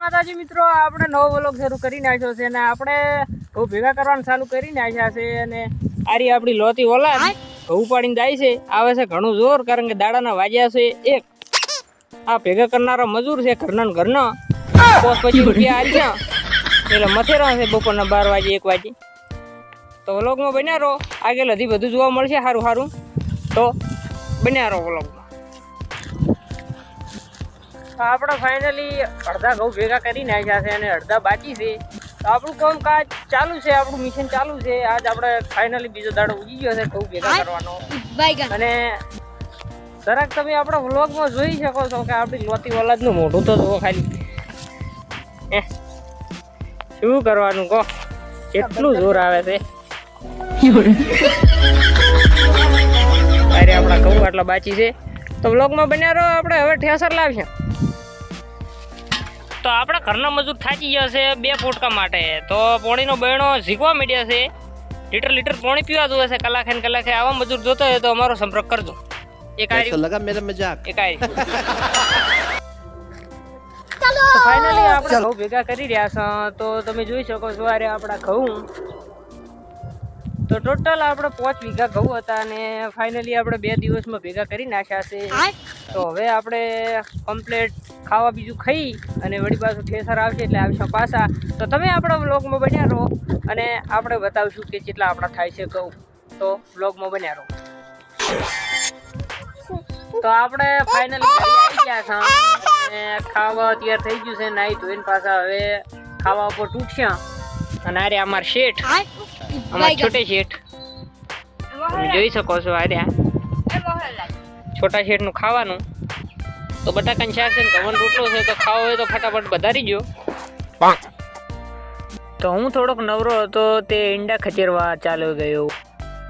માતાજી મિત્રો, આપણે નવો વ્લોગ શરૂ કરી નાખ્યો છે અને આપણે ઘઉં ભેગા કરવાનું ચાલુ કરી નાખ્યા છે અને આરી આપણી લોતી ઓલાદ ઘઉં પાડીને જાય છે. આવે છે ઘણું જોર, કારણ કે દાડાના વાગ્યા છે એક. આ ભેગા કરનારો મજૂર છે ઘરના ₹25 આલ્યા એટલે મથેરા છે બપોરના 12 વાગે 1 વાગે. તો વ્લોગમાં બન્યા રહો, આગળ હજી બધું જોવા મળશે સારું. તો બન્યા રહો વ્લોગમાં. આપણે ફાઇનલી અડધા ઘઉં ભેગા કરી નાખ્યા છે અને અડધા બાકી છે. તો આપણું કામકાજ ચાલુ છે, આપણું મિશન ચાલુ છે. આજ આપણે ફાઇનલી બીજો દાડો ઉગી ગયો છે ઘઉં ભેગા કરવાનો. અને જરાક તમે આપણા વ્લોગમાં જોઈ શકો છો કે આપણી લોતી ઓલાદનું મોઢું તો જુઓ ખાલી. શું કરવાનું કહો, કેટલું જોર આવે છે. અરે આપણા ઘઉં આટલા બાકી છે. તો વ્લોગમાં બન્યા રહો, આપણે હવે ઠેસર લાવશે. તો આપણા ઘરના મજૂર થાકી ગયા છે 2 પોટકા માટે. તો પોણીનો બહેણો ઝીકવા માંડ્યા છે. લીટર પોણી પીવા જોવે છે કલાકે ને કલાકે. આવા મજૂર જોતો હોય તો અમારો સંપર્ક કરજો. એક આરી લગા મેરા મજાક એક આરી. ચલો ફાઇનલી આપણે ઘઉં ભેગા કરી રહ્યા છે. તો તમે જોઈ શકો છો આરે આપણા ઘઉં. તો ટોટલ આપણે 5 વીઘા ઘઉં હતા અને ફાઇનલી આપણે 2 દિવસમાં ભેગા કરી નાખ્યા છે. તો હવે આપણે કમ્પ્લીટ ખાવા બીજું ખાઈ અને વળી પાછું ઠેસર આવશે એટલે આવશે પાછા. તો તમે આપણા વ્લોગમાં બન્યા રહો અને આપણે બતાવશું કે કેટલા આપણા થાય છે ઘઉં. તો વ્લોગમાં બન્યા રહો. તો આપણે ફાઇનલી ઘરે આવી ગયા છે અને ખાવા તૈયાર થઈ ગયું છે. નાહી ધોઈને પાછા હવે ખાવા ઉપર તૂટશે. અને આરે અમાર શેઠ, અમાર છોટે શેઠ તમે જોઈ શકો છો. આર્યા છોટા શેઠ નું ખાવાનું. તો બટાકાની શાક છે, ઘઉંનો રોટલો છે. તો ખાવો હોય તો ફટાફટ વધારી ગયો. તો હું થોડોક નવરો હતો તે ઈંડા ખચેરવા ચાલ્યો ગયો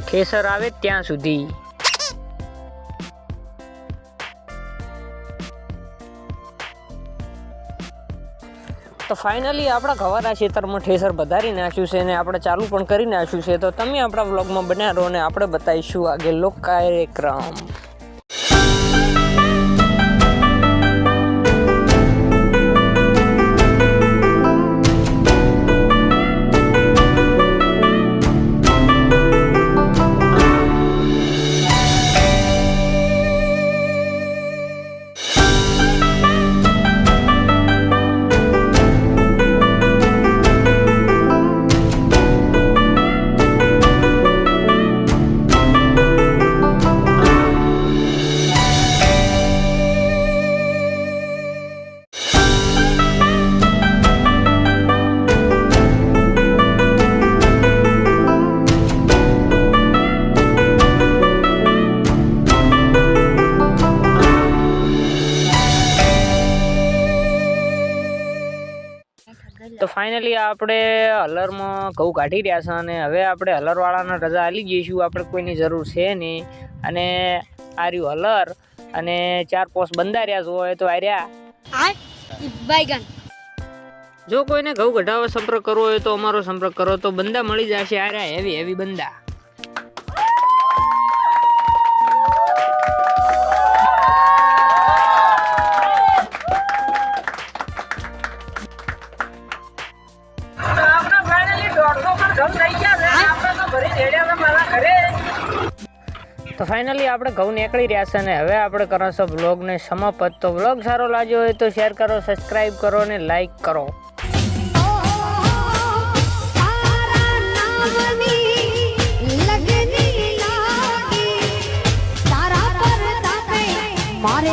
ઠેસર આવે ત્યાં સુધી. તો ફાઇનલી આપણા ગવારા ખેતરમાં ઠેસર વધારી નાખ્યું છે અને આપણે ચાલુ પણ કરી નાખ્યું છે. તો તમે આપણા વ્લોગમાં બન્યા રહો અને આપણે બતાવીશું આગળનો કાર્યક્રમ. તો ફાઇનલી આપણે હલરમાં ઘઉં કાઢી રહ્યા છે અને હવે આપણે હલરવાળાને રજા આલી જઈશું. આપણે કોઈની જરૂર છે નહીં. અને આ રહ્યું હલર અને 4-5 બંદા રહ્યા હોય તો આ રહ્યા. જો કોઈને ઘઉં કઢાવવા સંપર્ક કરવો હોય તો અમારો સંપર્ક કરો. તો બંદા મળી જશે. આ રહ્યા હેવી બંદા. તો ફાઇનલી આપણે ઘઉં નીકળી રહ્યા છે અને હવે આપણે કરશું વ્લોગને સમાપ્ત. તો વ્લોગ સારો લાગ્યો હોય તો શેર કરો, સબસ્ક્રાઈબ કરો અને લાઈક કરો. મારે